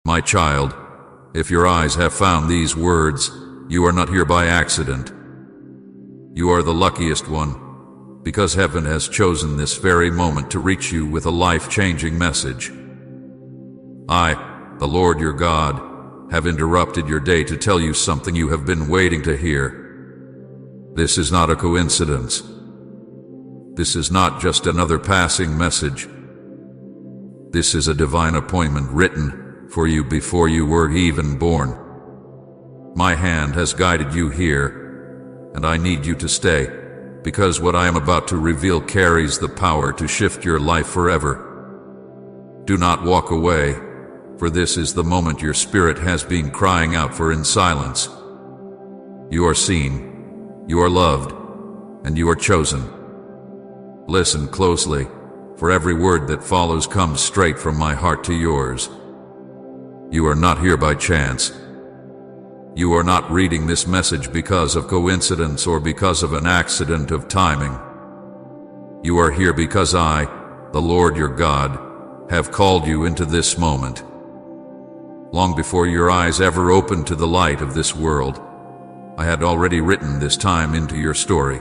My child, if your eyes have found these words, you are not here by accident. You are the luckiest one, because heaven has chosen this very moment to reach you with a life-changing message. I, the Lord your God, have interrupted your day to tell you something you have been waiting to hear. This is not a coincidence. This is not just another passing message. This is a divine appointment written for you before you were even born. My hand has guided you here, and I need you to stay, because what I am about to reveal carries the power to shift your life forever. Do not walk away, for this is the moment your spirit has been crying out for in silence. You are seen, you are loved, and you are chosen. Listen closely, for every word that follows comes straight from my heart to yours. You are not here by chance. You are not reading this message because of coincidence or because of an accident of timing. You are here because I, the Lord your God, have called you into this moment. Long before your eyes ever opened to the light of this world, I had already written this time into your story.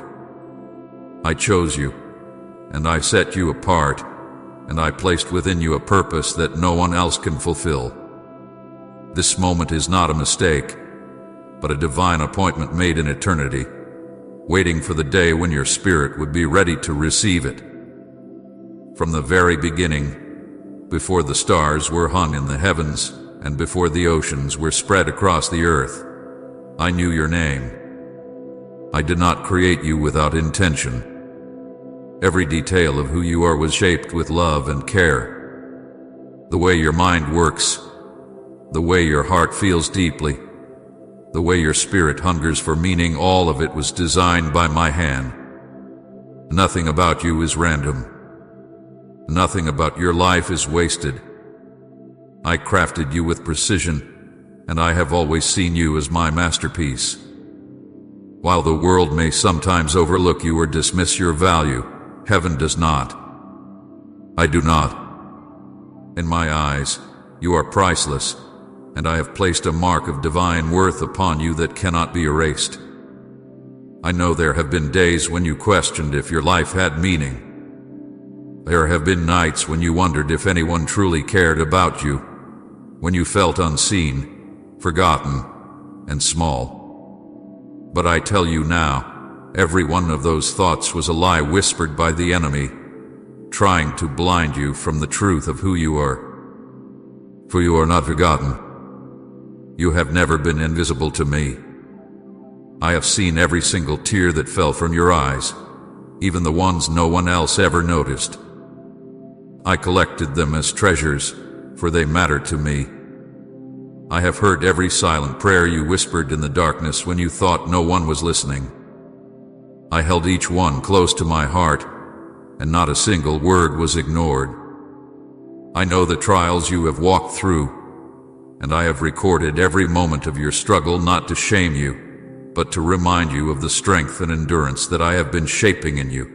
I chose you, and I set you apart, and I placed within you a purpose that no one else can fulfill. This moment is not a mistake, but a divine appointment made in eternity, waiting for the day when your spirit would be ready to receive it. From the very beginning, before the stars were hung in the heavens, and before the oceans were spread across the earth, I knew your name. I did not create you without intention. Every detail of who you are was shaped with love and care. The way your mind works, the way your heart feels deeply, the way your spirit hungers for meaning, all of it was designed by my hand. Nothing about you is random. Nothing about your life is wasted. I crafted you with precision, and I have always seen you as my masterpiece. While the world may sometimes overlook you or dismiss your value, heaven does not. I do not. In my eyes, you are priceless, and I have placed a mark of divine worth upon you that cannot be erased. I know there have been days when you questioned if your life had meaning. There have been nights when you wondered if anyone truly cared about you, when you felt unseen, forgotten, and small. But I tell you now, every one of those thoughts was a lie whispered by the enemy, trying to blind you from the truth of who you are. For you are not forgotten. You have never been invisible to me. I have seen every single tear that fell from your eyes, even the ones no one else ever noticed. I collected them as treasures, for they matter to me. I have heard every silent prayer you whispered in the darkness when you thought no one was listening. I held each one close to my heart, and not a single word was ignored. I know the trials you have walked through, and I have recorded every moment of your struggle, not to shame you, but to remind you of the strength and endurance that I have been shaping in you.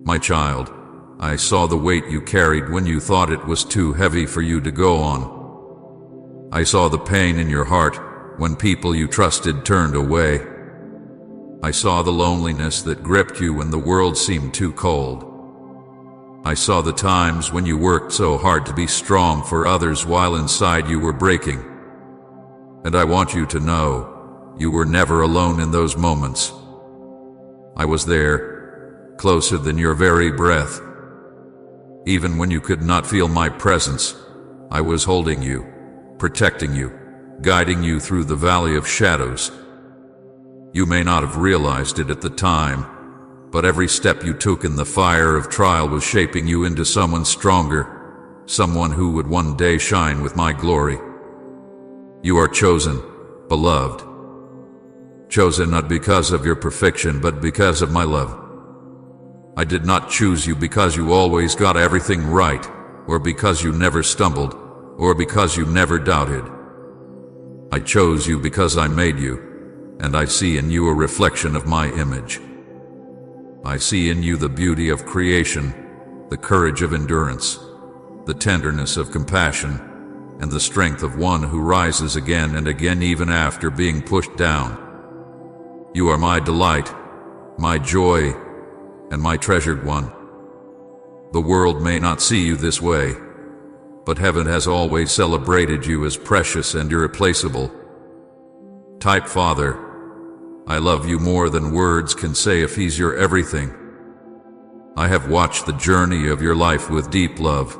My child, I saw the weight you carried when you thought it was too heavy for you to go on. I saw the pain in your heart when people you trusted turned away. I saw the loneliness that gripped you when the world seemed too cold. I saw the times when you worked so hard to be strong for others while inside you were breaking. And I want you to know, you were never alone in those moments. I was there, closer than your very breath. Even when you could not feel my presence, I was holding you, protecting you, guiding you through the valley of shadows. You may not have realized it at the time, but every step you took in the fire of trial was shaping you into someone stronger, someone who would one day shine with my glory. You are chosen, beloved. Chosen not because of your perfection, but because of my love. I did not choose you because you always got everything right, or because you never stumbled, or because you never doubted. I chose you because I made you, and I see in you a reflection of my image. I see in you the beauty of creation, the courage of endurance, the tenderness of compassion, and the strength of one who rises again and again even after being pushed down. You are my delight, my joy, and my treasured one. The world may not see you this way, but heaven has always celebrated you as precious and irreplaceable. Type Father, I love you more than words can say if He's your everything. I have watched the journey of your life with deep love.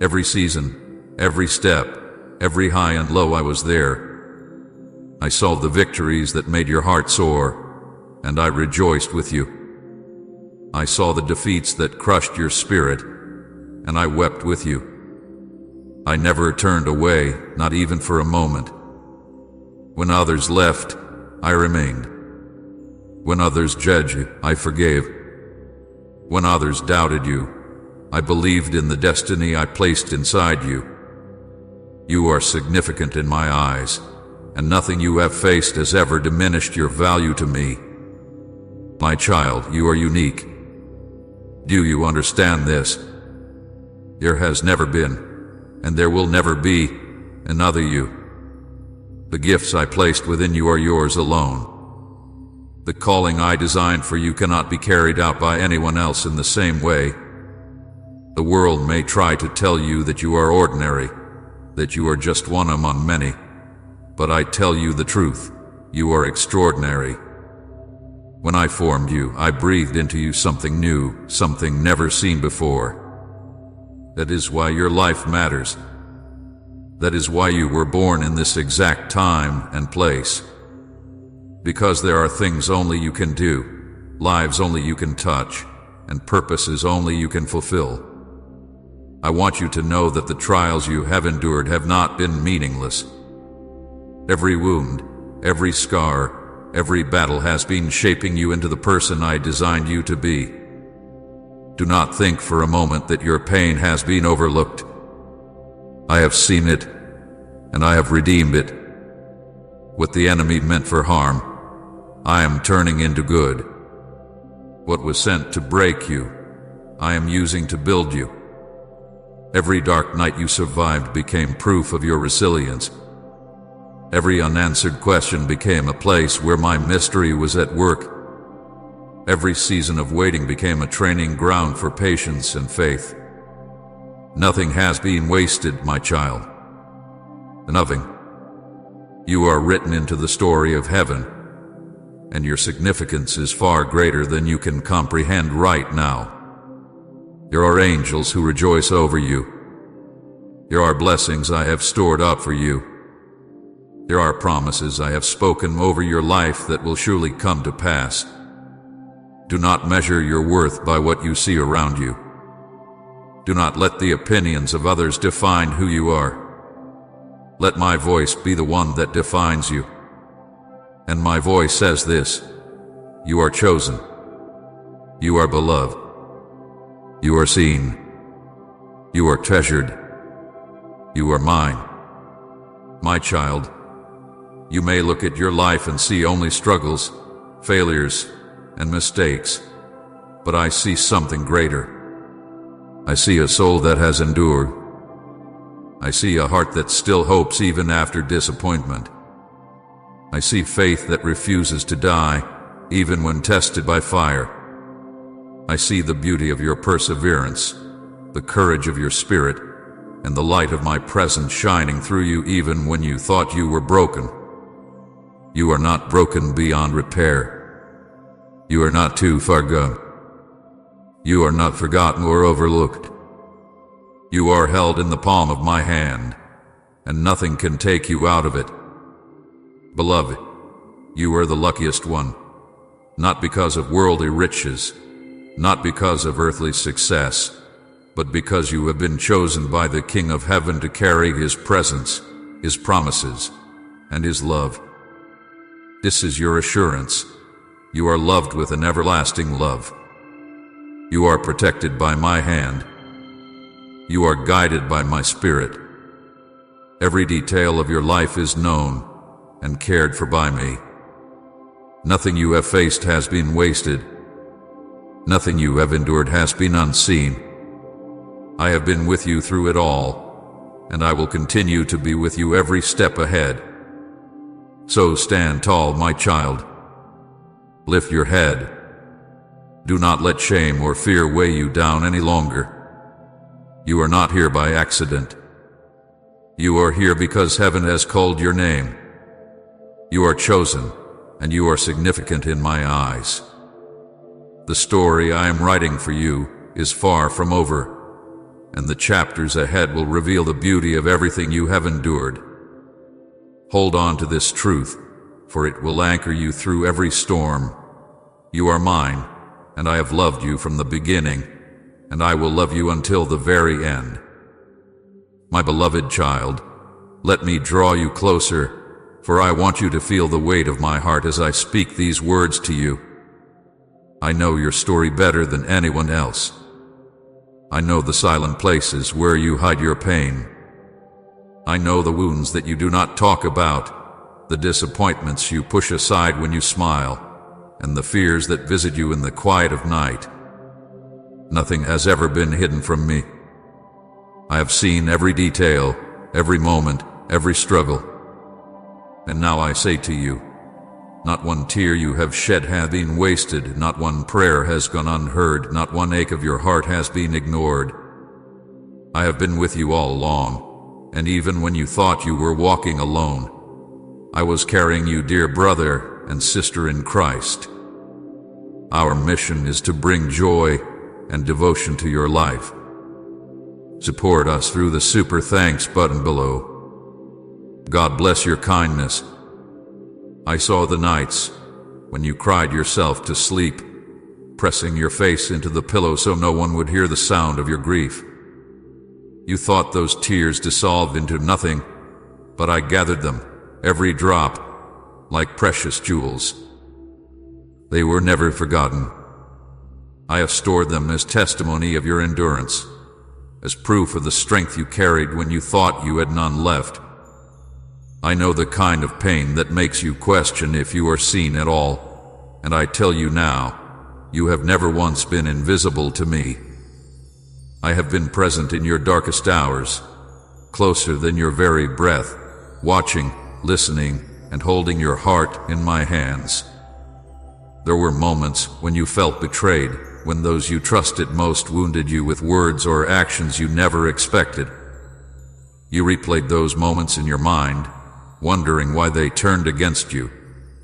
Every season, every step, every high and low I was there. I saw the victories that made your heart soar, and I rejoiced with you. I saw the defeats that crushed your spirit, and I wept with you. I never turned away, not even for a moment. When others left, I remained. When others judged you, I forgave. When others doubted you, I believed in the destiny I placed inside you. You are significant in my eyes, and nothing you have faced has ever diminished your value to me. My child, you are unique. Do you understand this? There has never been, and there will never be, another you. The gifts I placed within you are yours alone. The calling I designed for you cannot be carried out by anyone else in the same way. The world may try to tell you that you are ordinary, that you are just one among many, but I tell you the truth, you are extraordinary. When I formed you, I breathed into you something new, something never seen before. That is why your life matters. That is why you were born in this exact time and place. Because there are things only you can do, lives only you can touch, and purposes only you can fulfill. I want you to know that the trials you have endured have not been meaningless. Every wound, every scar, every battle has been shaping you into the person I designed you to be. Do not think for a moment that your pain has been overlooked. I have seen it, and I have redeemed it. What the enemy meant for harm, I am turning into good. What was sent to break you, I am using to build you. Every dark night you survived became proof of your resilience. Every unanswered question became a place where my mystery was at work. Every season of waiting became a training ground for patience and faith. Nothing has been wasted, my child. Nothing. You are written into the story of heaven, and your significance is far greater than you can comprehend right now. There are angels who rejoice over you. There are blessings I have stored up for you. There are promises I have spoken over your life that will surely come to pass. Do not measure your worth by what you see around you. Do not let the opinions of others define who you are. Let my voice be the one that defines you. And my voice says this: you are chosen. You are beloved. You are seen. You are treasured. You are mine. My child, you may look at your life and see only struggles, failures, and mistakes, but I see something greater. I see a soul that has endured. I see a heart that still hopes even after disappointment. I see faith that refuses to die, even when tested by fire. I see the beauty of your perseverance, the courage of your spirit, and the light of my presence shining through you even when you thought you were broken. You are not broken beyond repair. You are not too far gone. You are not forgotten or overlooked. You are held in the palm of my hand, and nothing can take you out of it. Beloved, you are the luckiest one, not because of worldly riches, not because of earthly success, but because you have been chosen by the King of Heaven to carry His presence, His promises, and His love. This is your assurance. You are loved with an everlasting love. You are protected by my hand. You are guided by my spirit. Every detail of your life is known and cared for by me. Nothing you have faced has been wasted. Nothing you have endured has been unseen. I have been with you through it all, and I will continue to be with you every step ahead. So stand tall, my child. Lift your head. Do not let shame or fear weigh you down any longer. You are not here by accident. You are here because heaven has called your name. You are chosen, and you are significant in my eyes. The story I am writing for you is far from over, and the chapters ahead will reveal the beauty of everything you have endured. Hold on to this truth, for it will anchor you through every storm. You are mine, and I have loved you from the beginning, and I will love you until the very end. My beloved child, let me draw you closer, for I want you to feel the weight of my heart as I speak these words to you. I know your story better than anyone else. I know the silent places where you hide your pain. I know the wounds that you do not talk about, the disappointments you push aside when you smile, and the fears that visit you in the quiet of night. Nothing has ever been hidden from me. I have seen every detail, every moment, every struggle. And now I say to you, not one tear you have shed has been wasted, not one prayer has gone unheard, not one ache of your heart has been ignored. I have been with you all along, and even when you thought you were walking alone, I was carrying you, dear brother and sister in Christ. Our mission is to bring joy and devotion to your life. Support us through the super thanks button below. God bless your kindness. I saw the nights when you cried yourself to sleep, pressing your face into the pillow so no one would hear the sound of your grief. You thought those tears dissolved into nothing, but I gathered them, every drop, like precious jewels. They were never forgotten. I have stored them as testimony of your endurance, as proof of the strength you carried when you thought you had none left. I know the kind of pain that makes you question if you are seen at all, and I tell you now, you have never once been invisible to me. I have been present in your darkest hours, closer than your very breath, watching, listening, and holding your heart in my hands. There were moments when you felt betrayed, when those you trusted most wounded you with words or actions you never expected. You replayed those moments in your mind, wondering why they turned against you,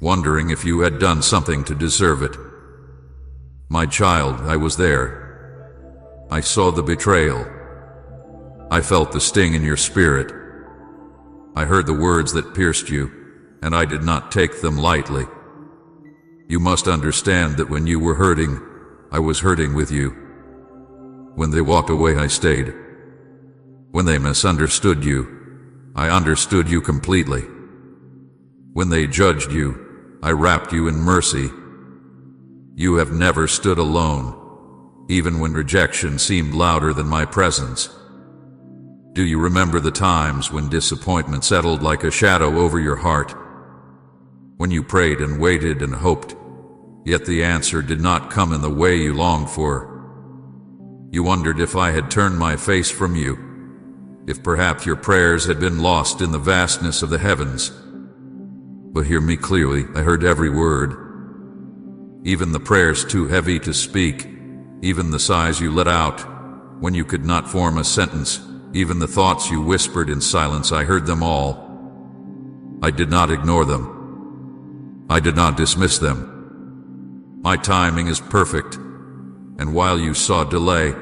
wondering if you had done something to deserve it. My child, I was there. I saw the betrayal. I felt the sting in your spirit. I heard the words that pierced you, and I did not take them lightly. You must understand that when you were hurting, I was hurting with you. When they walked away, I stayed. When they misunderstood you, I understood you completely. When they judged you, I wrapped you in mercy. You have never stood alone, even when rejection seemed louder than my presence. Do you remember the times when disappointment settled like a shadow over your heart? When you prayed and waited and hoped, yet the answer did not come in the way you longed for. You wondered if I had turned my face from you, if perhaps your prayers had been lost in the vastness of the heavens. But hear me clearly, I heard every word. Even the prayers too heavy to speak, even the sighs you let out when you could not form a sentence, even the thoughts you whispered in silence, I heard them all. I did not ignore them. I did not dismiss them. My timing is perfect, and while you saw delay,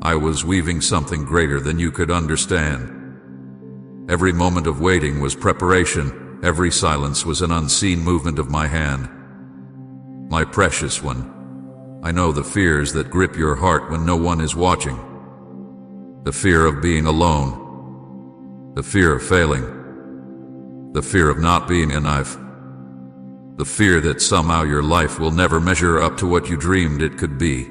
I was weaving something greater than you could understand. Every moment of waiting was preparation. Every silence was an unseen movement of my hand. My precious one, I know the fears that grip your heart when no one is watching. The fear of being alone. The fear of failing. The fear of not being enough. The fear that somehow your life will never measure up to what you dreamed it could be.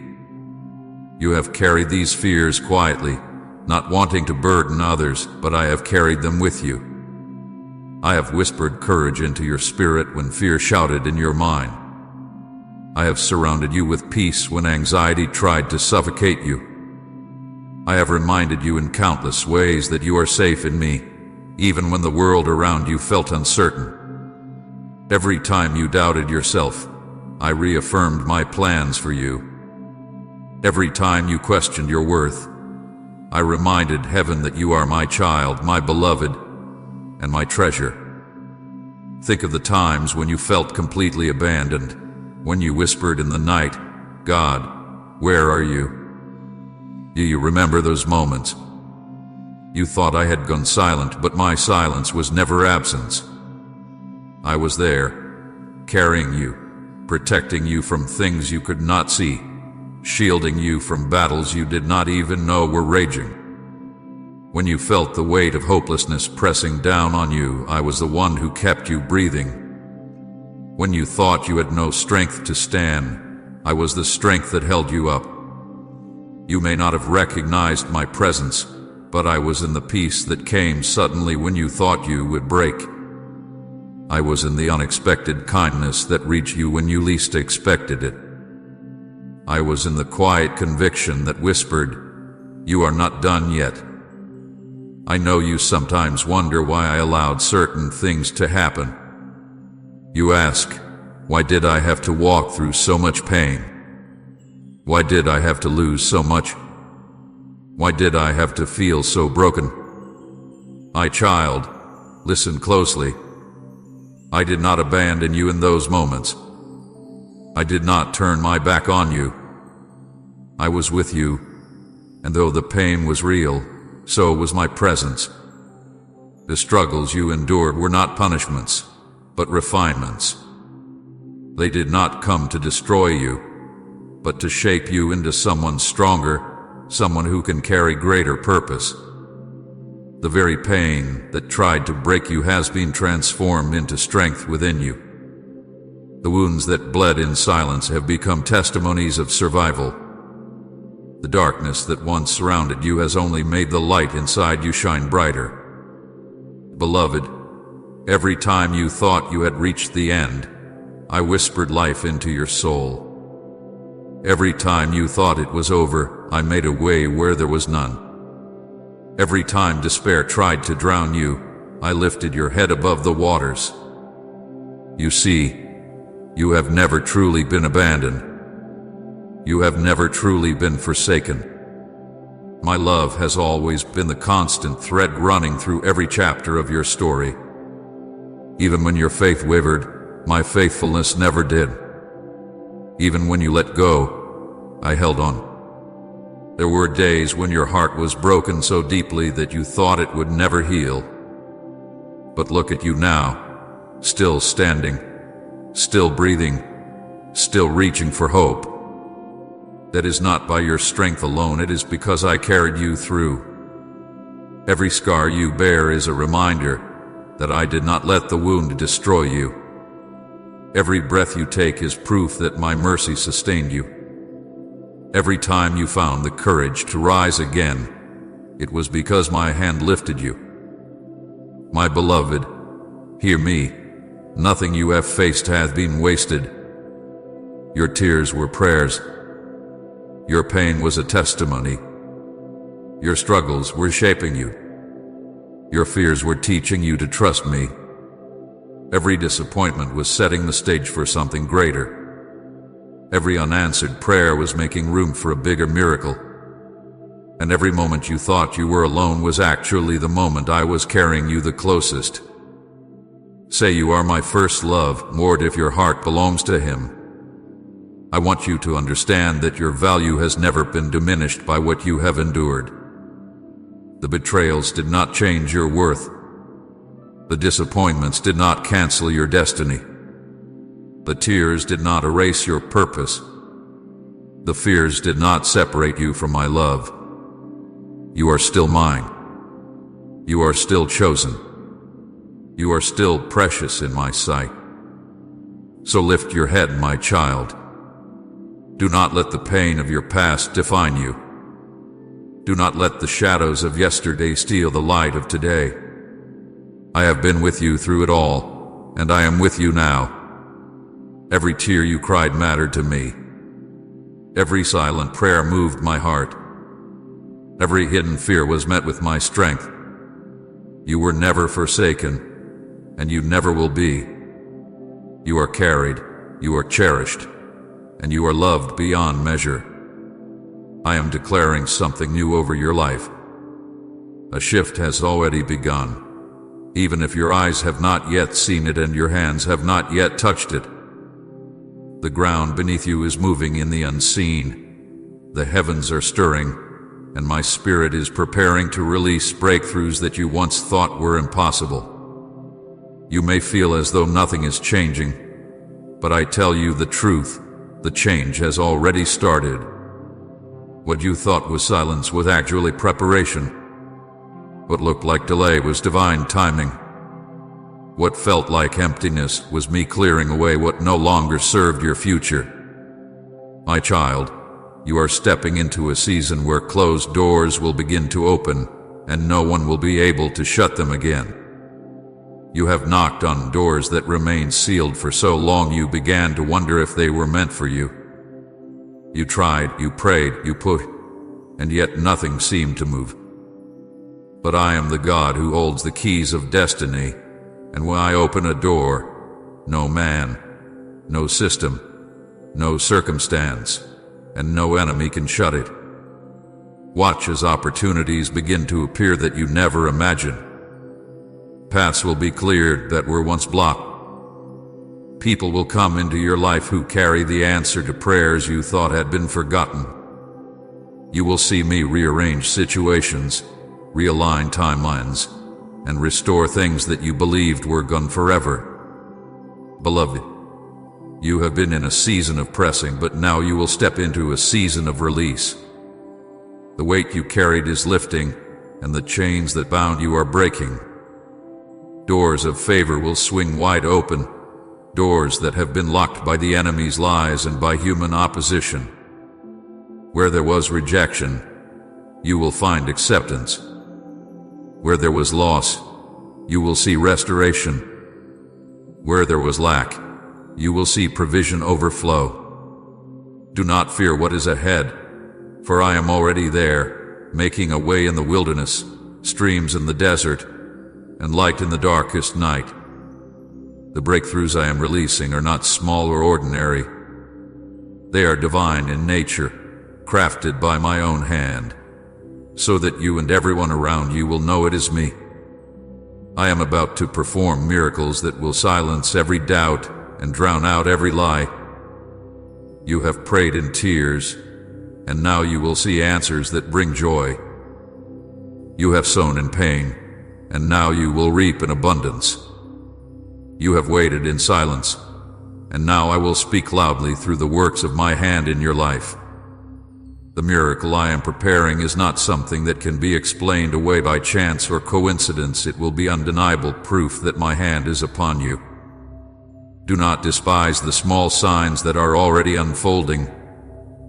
You have carried these fears quietly, not wanting to burden others, but I have carried them with you. I have whispered courage into your spirit when fear shouted in your mind. I have surrounded you with peace when anxiety tried to suffocate you. I have reminded you in countless ways that you are safe in me, even when the world around you felt uncertain. Every time you doubted yourself, I reaffirmed my plans for you. Every time you questioned your worth, I reminded heaven that you are my child, my beloved, and my treasure. Think of the times when you felt completely abandoned, when you whispered in the night, "God, where are you?" Do you remember those moments? You thought I had gone silent, but my silence was never absence. I was there, carrying you, protecting you from things you could not see, shielding you from battles you did not even know were raging. When you felt the weight of hopelessness pressing down on you, I was the one who kept you breathing. When you thought you had no strength to stand, I was the strength that held you up. You may not have recognized my presence, but I was in the peace that came suddenly when you thought you would break. I was in the unexpected kindness that reached you when you least expected it. I was in the quiet conviction that whispered, "You are not done yet." I know you sometimes wonder why I allowed certain things to happen. You ask, why did I have to walk through so much pain? Why did I have to lose so much? Why did I have to feel so broken? My child, listen closely. I did not abandon you in those moments. I did not turn my back on you. I was with you, and though the pain was real, so was my presence. The struggles you endured were not punishments, but refinements. They did not come to destroy you, but to shape you into someone stronger, someone who can carry greater purpose. The very pain that tried to break you has been transformed into strength within you. The wounds that bled in silence have become testimonies of survival. The darkness that once surrounded you has only made the light inside you shine brighter. Beloved, every time you thought you had reached the end, I whispered life into your soul. Every time you thought it was over, I made a way where there was none. Every time despair tried to drown you, I lifted your head above the waters. You see, you have never truly been abandoned. You have never truly been forsaken. My love has always been the constant thread running through every chapter of your story. Even when your faith wavered, my faithfulness never did. Even when you let go, I held on. There were days when your heart was broken so deeply that you thought it would never heal. But look at you now, still standing, still breathing, still reaching for hope. That is not by your strength alone, it is because I carried you through. Every scar you bear is a reminder that I did not let the wound destroy you. Every breath you take is proof that my mercy sustained you. Every time you found the courage to rise again, it was because my hand lifted you. My beloved, hear me. Nothing you have faced hath been wasted. Your tears were prayers. Your pain was a testimony. Your struggles were shaping you. Your fears were teaching you to trust me. Every disappointment was setting the stage for something greater. Every unanswered prayer was making room for a bigger miracle. And every moment you thought you were alone was actually the moment I was carrying you the closest. Say you are my first love, Lord, if your heart belongs to Him. I want you to understand that your value has never been diminished by what you have endured. The betrayals did not change your worth. The disappointments did not cancel your destiny. The tears did not erase your purpose. The fears did not separate you from my love. You are still mine. You are still chosen. You are still precious in my sight. So lift your head, my child. Do not let the pain of your past define you. Do not let the shadows of yesterday steal the light of today. I have been with you through it all, and I am with you now. Every tear you cried mattered to me. Every silent prayer moved my heart. Every hidden fear was met with my strength. You were never forsaken, and you never will be. You are carried, you are cherished, and you are loved beyond measure. I am declaring something new over your life. A shift has already begun, even if your eyes have not yet seen it and your hands have not yet touched it. The ground beneath you is moving in the unseen. The heavens are stirring, and my spirit is preparing to release breakthroughs that you once thought were impossible. You may feel as though nothing is changing, but I tell you the truth, the change has already started. What you thought was silence was actually preparation. What looked like delay was divine timing. What felt like emptiness was me clearing away what no longer served your future. My child, you are stepping into a season where closed doors will begin to open, and no one will be able to shut them again. You have knocked on doors that remained sealed for so long you began to wonder if they were meant for you. You tried, you prayed, you pushed, and yet nothing seemed to move. But I am the God who holds the keys of destiny, and when I open a door, no man, no system, no circumstance, and no enemy can shut it. Watch as opportunities begin to appear that you never imagined. Paths will be cleared that were once blocked. People will come into your life who carry the answer to prayers you thought had been forgotten. You will see me rearrange situations, realign timelines, and restore things that you believed were gone forever. Beloved, you have been in a season of pressing, but now you will step into a season of release. The weight you carried is lifting, and the chains that bound you are breaking. Doors of favor will swing wide open, doors that have been locked by the enemy's lies and by human opposition. Where there was rejection, you will find acceptance. Where there was loss, you will see restoration. Where there was lack, you will see provision overflow. Do not fear what is ahead, for I am already there, making a way in the wilderness, streams in the desert, and light in the darkest night. The breakthroughs I am releasing are not small or ordinary. They are divine in nature, crafted by my own hand, so that you and everyone around you will know it is me. I am about to perform miracles that will silence every doubt and drown out every lie. You have prayed in tears, and now you will see answers that bring joy. You have sown in pain, and now you will reap in abundance. You have waited in silence, and now I will speak loudly through the works of my hand in your life. The miracle I am preparing is not something that can be explained away by chance or coincidence. It will be undeniable proof that my hand is upon you. Do not despise the small signs that are already unfolding,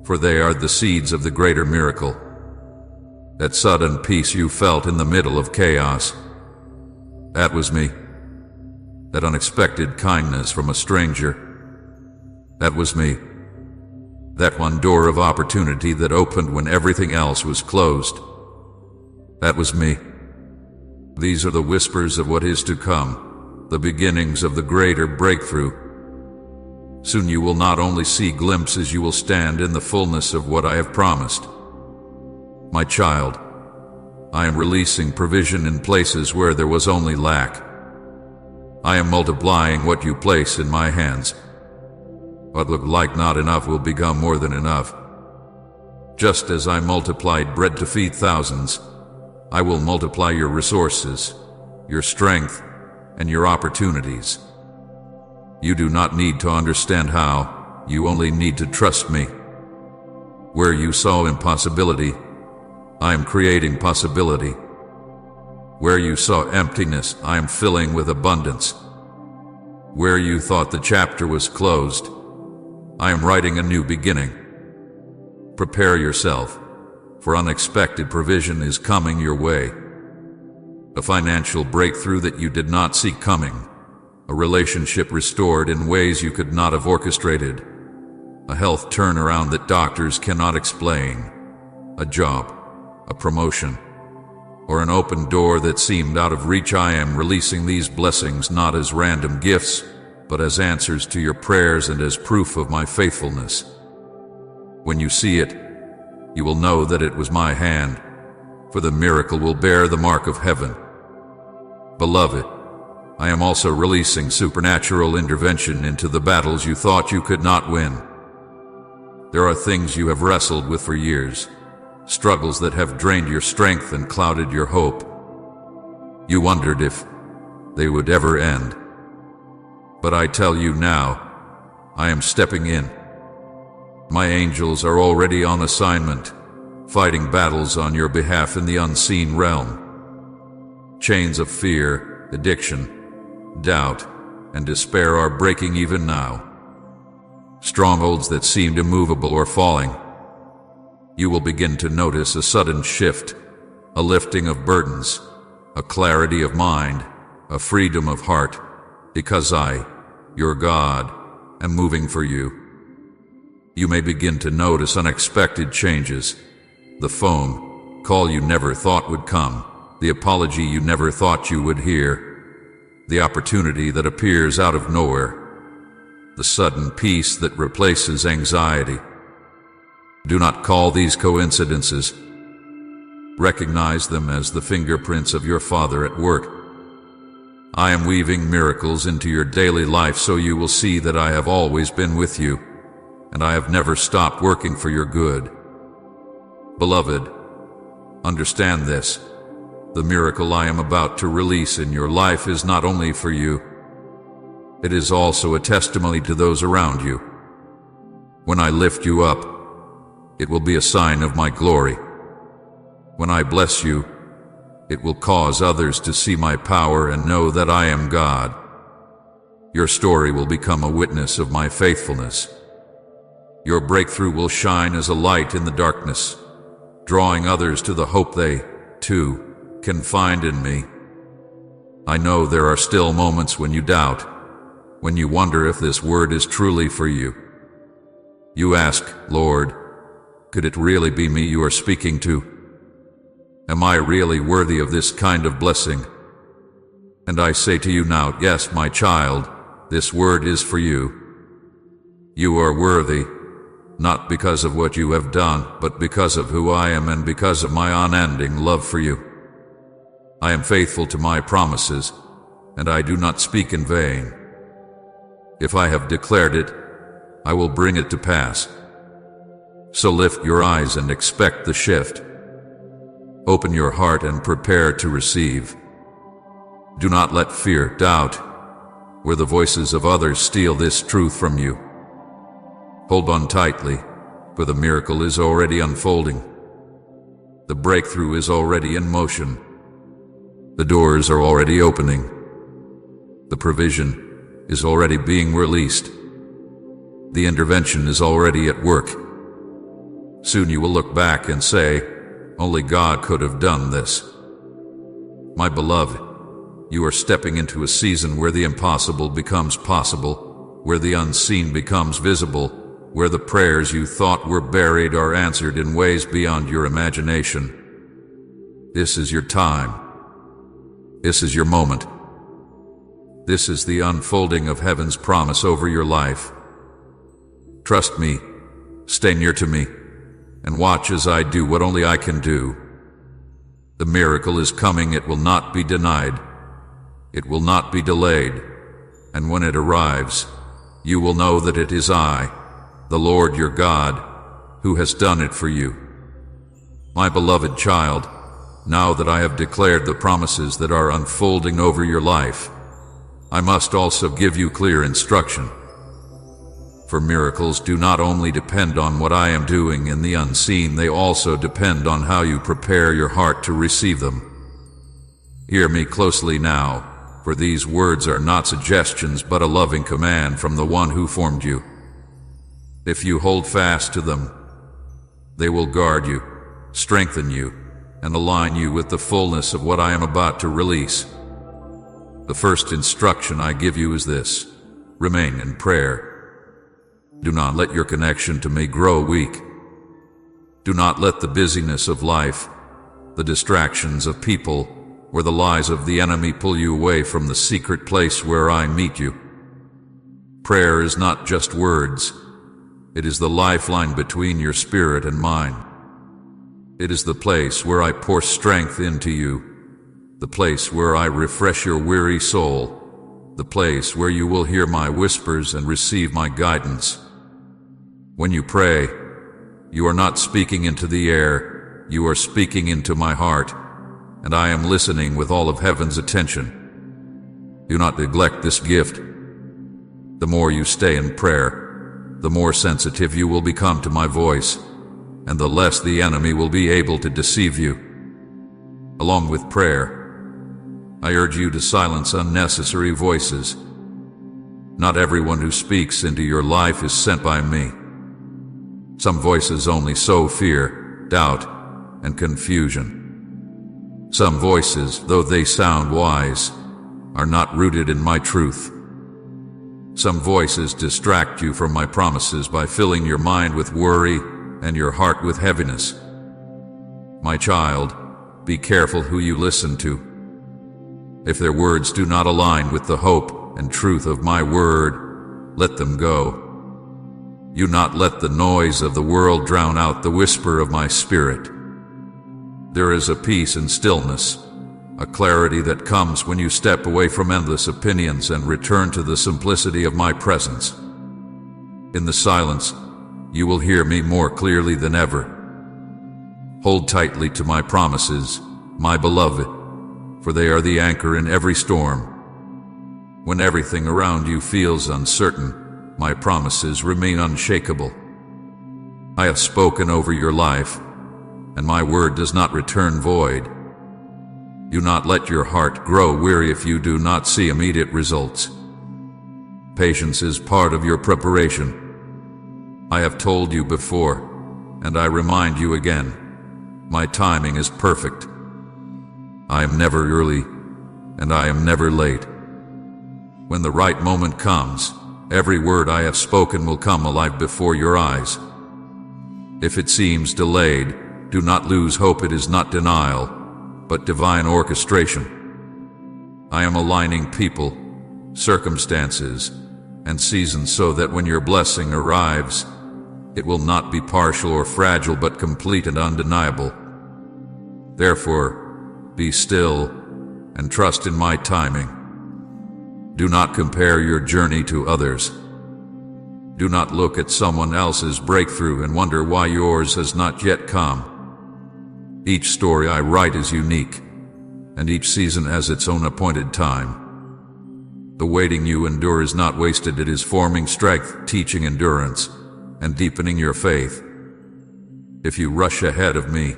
for they are the seeds of the greater miracle. That sudden peace you felt in the middle of chaos, that was me. That unexpected kindness from a stranger, that was me. That one door of opportunity that opened when everything else was closed, that was me. These are the whispers of what is to come, the beginnings of the greater breakthrough. Soon you will not only see glimpses, you will stand in the fullness of what I have promised. My child, I am releasing provision in places where there was only lack. I am multiplying what you place in my hands. What looked like not enough will become more than enough. Just as I multiplied bread to feed thousands, I will multiply your resources, your strength, and your opportunities. You do not need to understand how, you only need to trust me. Where you saw impossibility, I am creating possibility. Where you saw emptiness, I am filling with abundance. Where you thought the chapter was closed, I am writing a new beginning. Prepare yourself, for unexpected provision is coming your way. A financial breakthrough that you did not see coming. A relationship restored in ways you could not have orchestrated. A health turnaround that doctors cannot explain. A job, a promotion, or an open door that seemed out of reach. I am releasing these blessings not as random gifts, but as answers to your prayers and as proof of my faithfulness. When you see it, you will know that it was my hand, for the miracle will bear the mark of heaven. Beloved, I am also releasing supernatural intervention into the battles you thought you could not win. There are things you have wrestled with for years, struggles that have drained your strength and clouded your hope. You wondered if they would ever end. But I tell you now, I am stepping in. My angels are already on assignment, fighting battles on your behalf in the unseen realm. Chains of fear, addiction, doubt, and despair are breaking even now. Strongholds that seemed immovable are falling. You will begin to notice a sudden shift, a lifting of burdens, a clarity of mind, a freedom of heart, because I, your God, am moving for you. You may begin to notice unexpected changes. The phone call you never thought would come, the apology you never thought you would hear, the opportunity that appears out of nowhere, the sudden peace that replaces anxiety. Do not call these coincidences. Recognize them as the fingerprints of your Father at work. I am weaving miracles into your daily life so you will see that I have always been with you, and I have never stopped working for your good. Beloved, understand this. The miracle I am about to release in your life is not only for you, it is also a testimony to those around you. When I lift you up, it will be a sign of my glory. When I bless you, it will cause others to see my power and know that I am God. Your story will become a witness of my faithfulness. Your breakthrough will shine as a light in the darkness, drawing others to the hope they, too, can find in me. I know there are still moments when you doubt, when you wonder if this word is truly for you. You ask, Lord, could it really be me you are speaking to? Am I really worthy of this kind of blessing? And I say to you now, yes, my child, this word is for you. You are worthy, not because of what you have done, but because of who I am and because of my unending love for you. I am faithful to my promises, and I do not speak in vain. If I have declared it, I will bring it to pass. So lift your eyes and expect the shift. Open your heart and prepare to receive. Do not let fear, doubt, or the voices of others steal this truth from you. Hold on tightly, for the miracle is already unfolding. The breakthrough is already in motion. The doors are already opening. The provision is already being released. The intervention is already at work. Soon you will look back and say, only God could have done this. My beloved, you are stepping into a season where the impossible becomes possible, where the unseen becomes visible, where the prayers you thought were buried are answered in ways beyond your imagination. This is your time. This is your moment. This is the unfolding of heaven's promise over your life. Trust me, stay near to me, and watch as I do what only I can do. The miracle is coming. It will not be denied. It will not be delayed. And when it arrives, you will know that it is I, the Lord your God, who has done it for you. My beloved child, now that I have declared the promises that are unfolding over your life, I must also give you clear instruction. For miracles do not only depend on what I am doing in the unseen, they also depend on how you prepare your heart to receive them. Hear me closely now, for these words are not suggestions but a loving command from the one who formed you. If you hold fast to them, they will guard you, strengthen you, and align you with the fullness of what I am about to release. The first instruction I give you is this: remain in prayer. Do not let your connection to me grow weak. Do not let the busyness of life, the distractions of people, or the lies of the enemy pull you away from the secret place where I meet you. Prayer is not just words. It is the lifeline between your spirit and mine. It is the place where I pour strength into you, the place where I refresh your weary soul, the place where you will hear my whispers and receive my guidance. When you pray, you are not speaking into the air, you are speaking into my heart, and I am listening with all of heaven's attention. Do not neglect this gift. The more you stay in prayer, the more sensitive you will become to my voice, and the less the enemy will be able to deceive you. Along with prayer, I urge you to silence unnecessary voices. Not everyone who speaks into your life is sent by me. Some voices only sow fear, doubt, and confusion. Some voices, though they sound wise, are not rooted in my truth. Some voices distract you from my promises by filling your mind with worry and your heart with heaviness. My child, be careful who you listen to. If their words do not align with the hope and truth of my word, let them go. Do not let the noise of the world drown out the whisper of my spirit. There is a peace and stillness, a clarity that comes when you step away from endless opinions and return to the simplicity of my presence. In the silence, you will hear me more clearly than ever. Hold tightly to my promises, my beloved, for they are the anchor in every storm. When everything around you feels uncertain, my promises remain unshakable. I have spoken over your life, and my word does not return void. Do not let your heart grow weary if you do not see immediate results. Patience is part of your preparation. I have told you before, and I remind you again, my timing is perfect. I am never early, and I am never late. When the right moment comes, every word I have spoken will come alive before your eyes. If it seems delayed, do not lose hope. It is not denial, but divine orchestration. I am aligning people, circumstances, and seasons so that when your blessing arrives, it will not be partial or fragile, but complete and undeniable. Therefore, be still and trust in my timing. Do not compare your journey to others. Do not look at someone else's breakthrough and wonder why yours has not yet come. Each story I write is unique, and each season has its own appointed time. The waiting you endure is not wasted. It is forming strength, teaching endurance, and deepening your faith. If you rush ahead of me,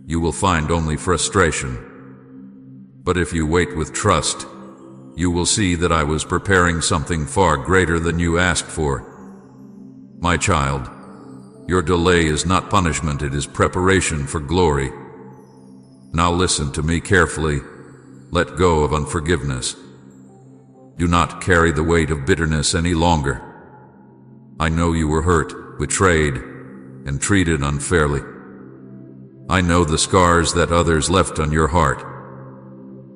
you will find only frustration. But if you wait with trust, you will see that I was preparing something far greater than you asked for. My child, your delay is not punishment, it is preparation for glory. Now listen to me carefully. Let go of unforgiveness. Do not carry the weight of bitterness any longer. I know you were hurt, betrayed, and treated unfairly. I know the scars that others left on your heart.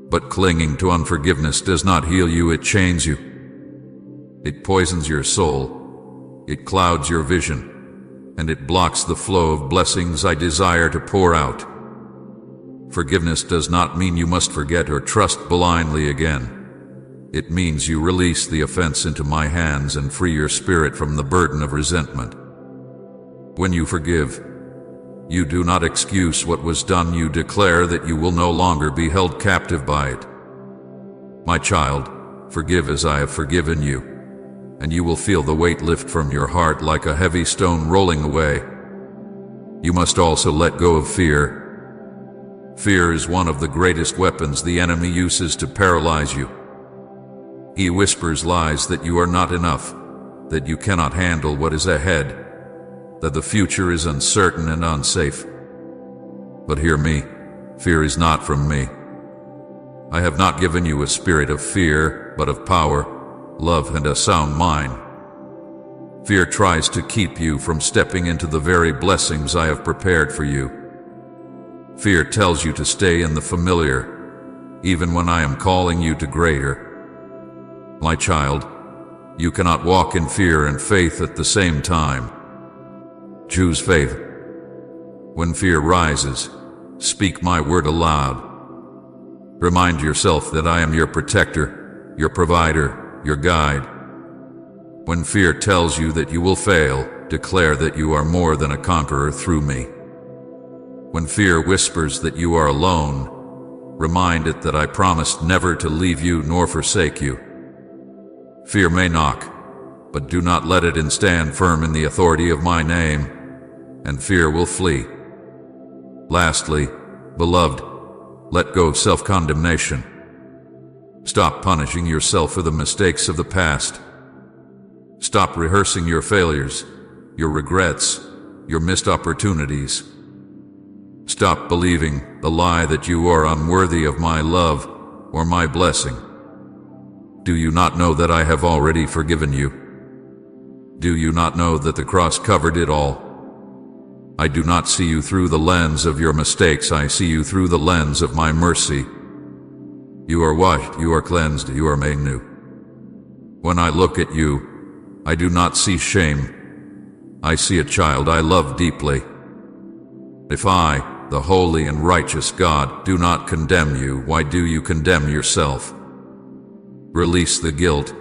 But clinging to unforgiveness does not heal you, it chains you. It poisons your soul, it clouds your vision, and it blocks the flow of blessings I desire to pour out. Forgiveness does not mean you must forget or trust blindly again. It means you release the offense into my hands and free your spirit from the burden of resentment. When you forgive, you do not excuse what was done, you declare that you will no longer be held captive by it. My child, forgive as I have forgiven you, and you will feel the weight lift from your heart like a heavy stone rolling away. You must also let go of fear. Fear is one of the greatest weapons the enemy uses to paralyze you. He whispers lies that you are not enough, that you cannot handle what is ahead, that the future is uncertain and unsafe. But hear me, fear is not from me. I have not given you a spirit of fear, but of power, love, and a sound mind. Fear tries to keep you from stepping into the very blessings I have prepared for you. Fear tells you to stay in the familiar, even when I am calling you to greater. My child, you cannot walk in fear and faith at the same time. Choose faith. When fear rises, speak my word aloud. Remind yourself that I am your protector, your provider, your guide. When fear tells you that you will fail, declare that you are more than a conqueror through me. When fear whispers that you are alone, remind it that I promised never to leave you nor forsake you. Fear may knock, but do not let it stand firm in the authority of my name, and fear will flee. Lastly, beloved, let go of self-condemnation. Stop punishing yourself for the mistakes of the past. Stop rehearsing your failures, your regrets, your missed opportunities. Stop believing the lie that you are unworthy of my love or my blessing. Do you not know that I have already forgiven you? Do you not know that the cross covered it all? I do not see you through the lens of your mistakes, I see you through the lens of my mercy. You are washed, you are cleansed, you are made new. When I look at you, I do not see shame. I see a child I love deeply. If I, the holy and righteous God, do not condemn you, why do you condemn yourself? Release the guilt,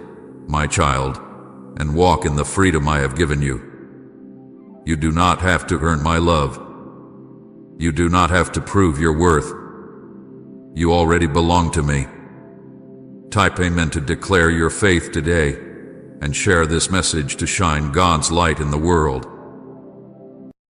my child, and walk in the freedom I have given you. You do not have to earn my love. You do not have to prove your worth. You already belong to me. Type Amen to declare your faith today, and share this message to shine God's light in the world.